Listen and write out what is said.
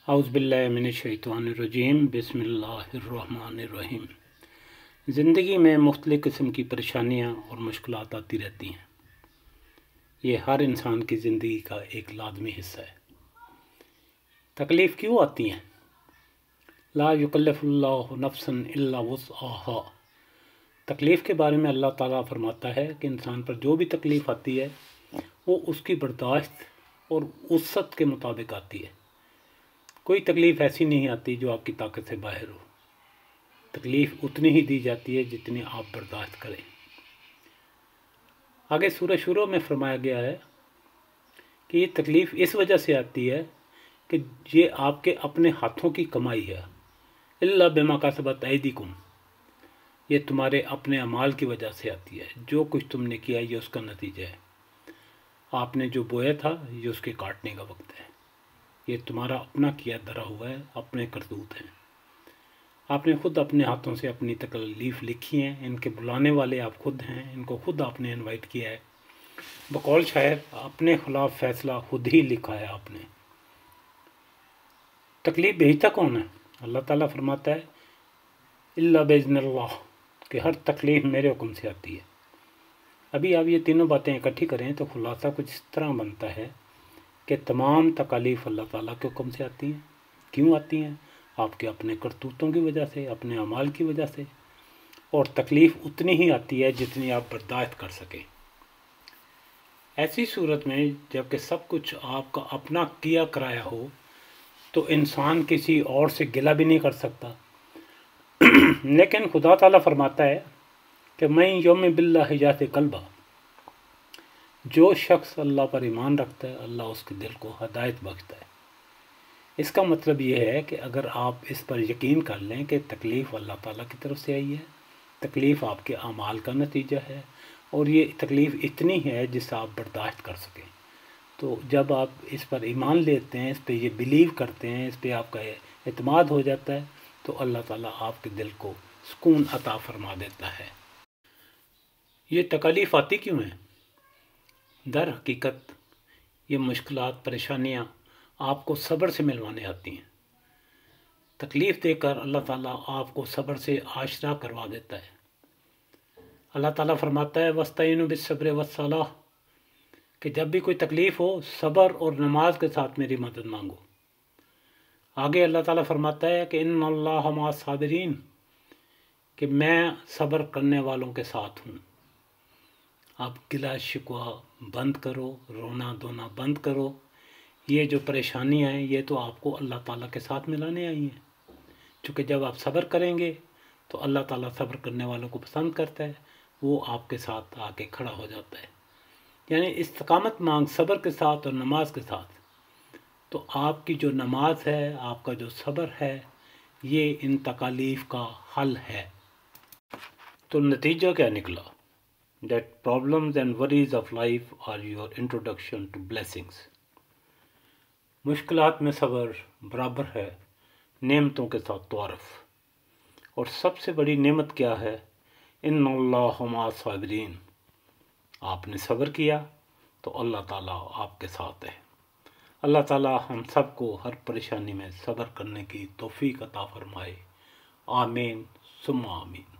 اعوذ باللہ من الشیطان الرجیم بسم اللہ الرحمن الرحیم۔ زندگی میں مختلف قسم کی پریشانیاں اور مشکلات آتی رہتی ہیں۔ یہ ہر انسان کی زندگی کا ایک لازمی حصہ ہے۔ تکلیف کیوں آتی ہیں؟ لا یکلف اللہ نفسا الا وسعہا۔ تکلیف کے بارے میں اللہ تعالیٰ فرماتا ہے کہ انسان پر جو بھی تکلیف آتی ہے وہ اس کی برداشت اور وسعت کے مطابق آتی ہے۔ کوئی تکلیف ایسی نہیں آتی جو آپ کی طاقت سے باہر ہو۔ تکلیف اتنی ہی دی جاتی ہے جتنی آپ برداشت کریں۔ آگے سورہ شروع میں فرمایا گیا ہے کہ یہ تکلیف اس وجہ سے آتی ہے کہ یہ آپ کے اپنے ہاتھوں کی کمائی ہے۔ الا بما کسبت ایدیکم، یہ تمہارے اپنے اعمال کی وجہ سے آتی ہے۔ جو کچھ تم نے کیا یہ اس کا نتیجہ ہے۔ آپ نے جو بویا تھا یہ اس کے کاٹنے کا وقت ہے۔ یہ تمہارا اپنا کیا دھرا ہوا ہے، اپنے کرتوت ہیں۔ آپ نے خود اپنے ہاتھوں سے اپنی تکلیف لکھی ہیں، ان کے بلانے والے آپ خود ہیں، ان کو خود آپ نے انوائٹ کیا ہے۔ بقول شاعر، اپنے خلاف فیصلہ خود ہی لکھا ہے آپ نے۔ تکلیف بھیجتا کون ہے؟ اللہ تعالیٰ فرماتا ہے الا باذن اللہ، کہ ہر تکلیف میرے حکم سے آتی ہے۔ ابھی آپ یہ تینوں باتیں اکٹھی کریں تو خلاصہ کچھ اس طرح بنتا ہے کہ تمام تکالیف اللہ تعالیٰ کے حکم سے آتی ہیں۔ کیوں آتی ہیں؟ آپ کے اپنے کرتوتوں کی وجہ سے، اپنے اعمال کی وجہ سے، اور تکلیف اتنی ہی آتی ہے جتنی آپ برداشت کر سکیں۔ ایسی صورت میں جب کہ سب کچھ آپ کا اپنا کیا کرایا ہو تو انسان کسی اور سے گلہ بھی نہیں کر سکتا۔ لیکن خدا تعالیٰ فرماتا ہے کہ میں یوم باللہ یات قلبہ، جو شخص اللہ پر ایمان رکھتا ہے اللہ اس کے دل کو ہدایت بخشتا ہے۔ اس کا مطلب یہ ہے کہ اگر آپ اس پر یقین کر لیں کہ تکلیف اللہ تعالیٰ کی طرف سے آئی ہے، تکلیف آپ کے اعمال کا نتیجہ ہے، اور یہ تکلیف اتنی ہے جس سے آپ برداشت کر سکیں، تو جب آپ اس پر ایمان لیتے ہیں، اس پہ یہ بلیو کرتے ہیں، اس پہ آپ کا اعتماد ہو جاتا ہے، تو اللہ تعالیٰ آپ کے دل کو سکون عطا فرما دیتا ہے۔ یہ تکلیف آتی کیوں ہیں؟ در حقیقت یہ مشکلات، پریشانیاں آپ کو صبر سے ملوانے آتی ہیں۔ تکلیف دے کر اللہ تعالیٰ آپ کو صبر سے آشنا کروا دیتا ہے۔ اللہ تعالیٰ فرماتا ہے وَاسْتَعِینُوا بِالصَّبْرِ وَالصَّلَاةِ، کہ جب بھی کوئی تکلیف ہو صبر اور نماز کے ساتھ میری مدد مانگو۔ آگے اللہ تعالیٰ فرماتا ہے کہ اِنَّ اللَّهَ مَعَ الصَّابِرِينَ، کہ میں صبر کرنے والوں کے ساتھ ہوں۔ آپ گلہ شکوہ بند کرو، رونا دھونا بند کرو۔ یہ جو پریشانیاں ہیں یہ تو آپ کو اللہ تعالیٰ کے ساتھ ملانے آئی ہیں، چونکہ جب آپ صبر کریں گے تو اللہ تعالیٰ صبر کرنے والوں کو پسند کرتا ہے، وہ آپ کے ساتھ آ کے کھڑا ہو جاتا ہے۔ یعنی استقامت مانگ صبر کے ساتھ اور نماز کے ساتھ، تو آپ کی جو نماز ہے، آپ کا جو صبر ہے، یہ ان تکالیف کا حل ہے۔ تو نتیجہ کیا نکلا؟ That problems and worries of life are your introduction to blessings۔ مشکلات میں صبر برابر ہے نعمتوں کے ساتھ تعارف۔ اور سب سے بڑی نعمت کیا ہے؟ ان اللہ مع الصابرین، آپ نے صبر کیا تو اللہ تعالیٰ آپ کے ساتھ ہے۔ اللہ تعالیٰ ہم سب کو ہر پریشانی میں صبر کرنے کی توفیق عطا فرمائے۔ آمین ثم آمین۔